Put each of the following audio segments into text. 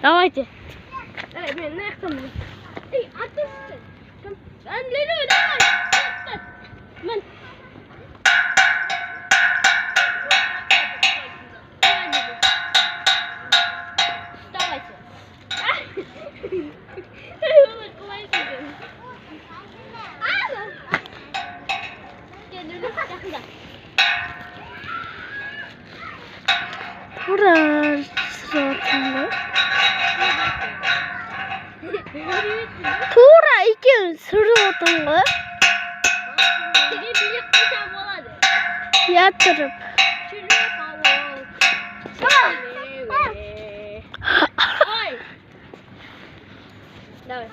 Давайте. Ben ne yaptım? Atışsın. Ben Lulu давай. Ben. Давайте. Burada sıratında. Tuğra iki sıratında. Yatırıp. Давай.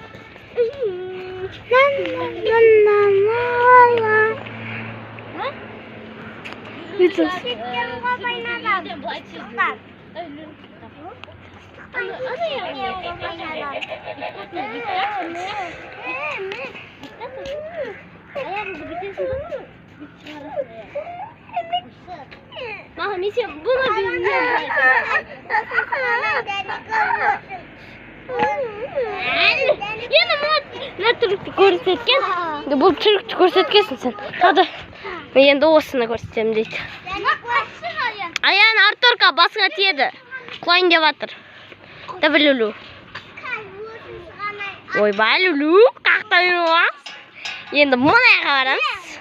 Ne Türkçe ko'rsatgan? Bu Türkçe ko'rsatgansan sen. Hadi. Men endi o'sini ko'rsatayım deydi. Ayağın Arturka basına tiyedi. Koyun devatır. Davay Lulu. Oyba Lulu. Kalkta yürüyoruz. Endi bunaya varamiz.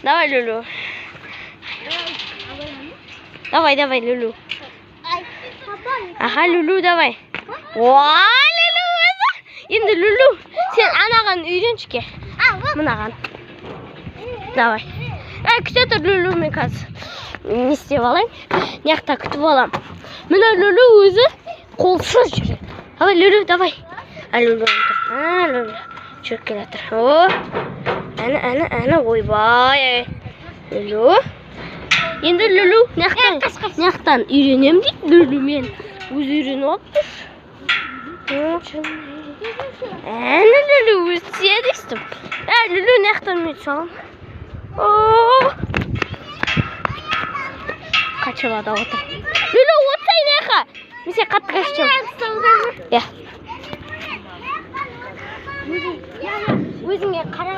Davay Lulu. Davay Lulu. Aha Lulu davay. Vay Lulu. Endi Lulu. Sen anağın uyrenchke. Mınağın. Davay. Küçük Lulu men қазір. Ne istеп alayım? Niyakta kütüp alam. Mına Lulu özü kolsuz жүреді. Давай Lulu давай. Lulu. Lulu. Çök geledir. O. Ana oyбай. Lulu. Endi Lulu niyaktan үйренем дейді Lulu men. Өзі үйреніп алыптыр. Ana Lulu өзі тиеді істім. Lulu niyaktan мен çalam. Oo. Kaçırmadı otur. Lulu otsay neqa? Mesela katı kaçacağım. Ya. Өзіңе қара.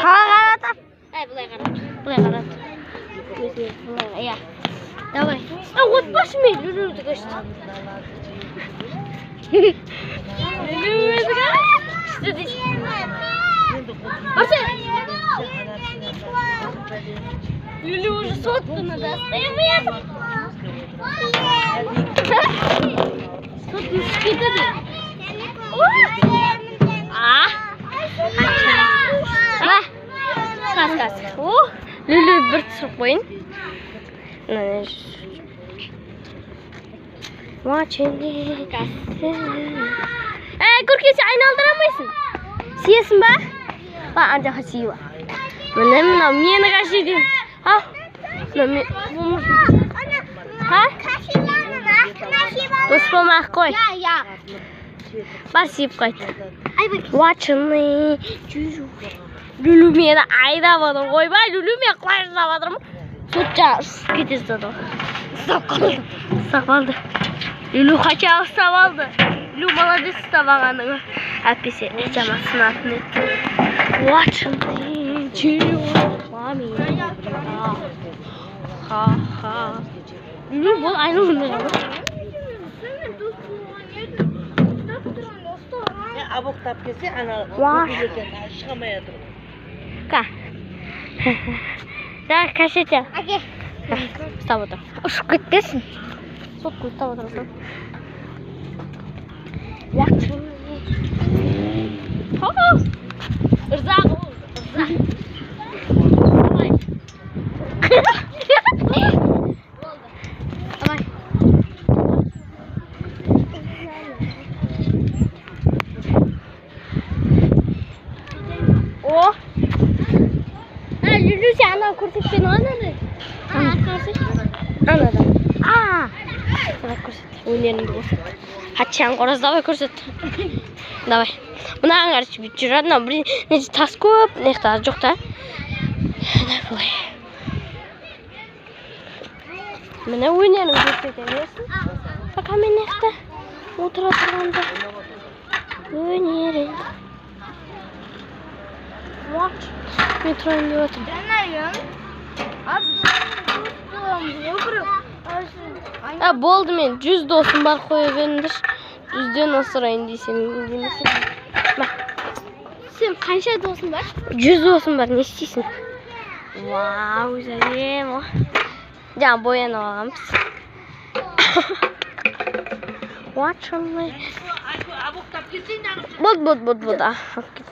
Қара. Бұлай қара. Өзіңе бұлай. Ya. Давай. Отпашы мен Lulu'ды көшті. Lulu өзі қара. İşte дейсің. Арсен. Lulu уже сотканы достаем. Сотканы кетеді. Қас. Lulu бір түсіріп қойын. Көркесі айналдырамайсың. Сиесің ба? Анжаға сиюа. Мына мені қаши деймін. Дос болмақ қой. Бар сиіп қойды. Уачыны. Lulu meni айдап отыр. Ойбай, Lulu мені қуайшылап отырмын. Сотча кетесі отыр. Ұстап қалды. Lulu қача ұстап алды. Lulu молодец ұстабағаныңа. Әппесе жама сынатын етті. Уачыны. Lulu бұл айналмай қалды. Aboqtab kelsa ana chiqamay turib. Ка. Да, кашеча. Ake. Ұстап отыр. Ұшып кеткесін. Сотқа ұстап отырсың. Уақытын. Ырзақ ол. Ырзақ. Давай. Давай. О. Lulu sen ana kurtuşun anadı. Karşı. Anladım. Давай көрсет. Өнеріңді көрсет. Хатшаң қораз давай көрсет. Давай. Мынаған қарсы бүйтіп жүреді. Мына бір тас көп, нехта жоқ та. Былай. Мына өнеріңді көрсетемесің. Пока. каменекте отыра тұрғанда. Өнерің. Метроның деп отырмын. Болды мен 100 досым бар қоя беріңдер. 100-ден асырайын дейсем. Сен қанша досың бар? 100 досым бар, не істейсің? Вау, әдемі. Жаңа боянып алғанбыз. Болды.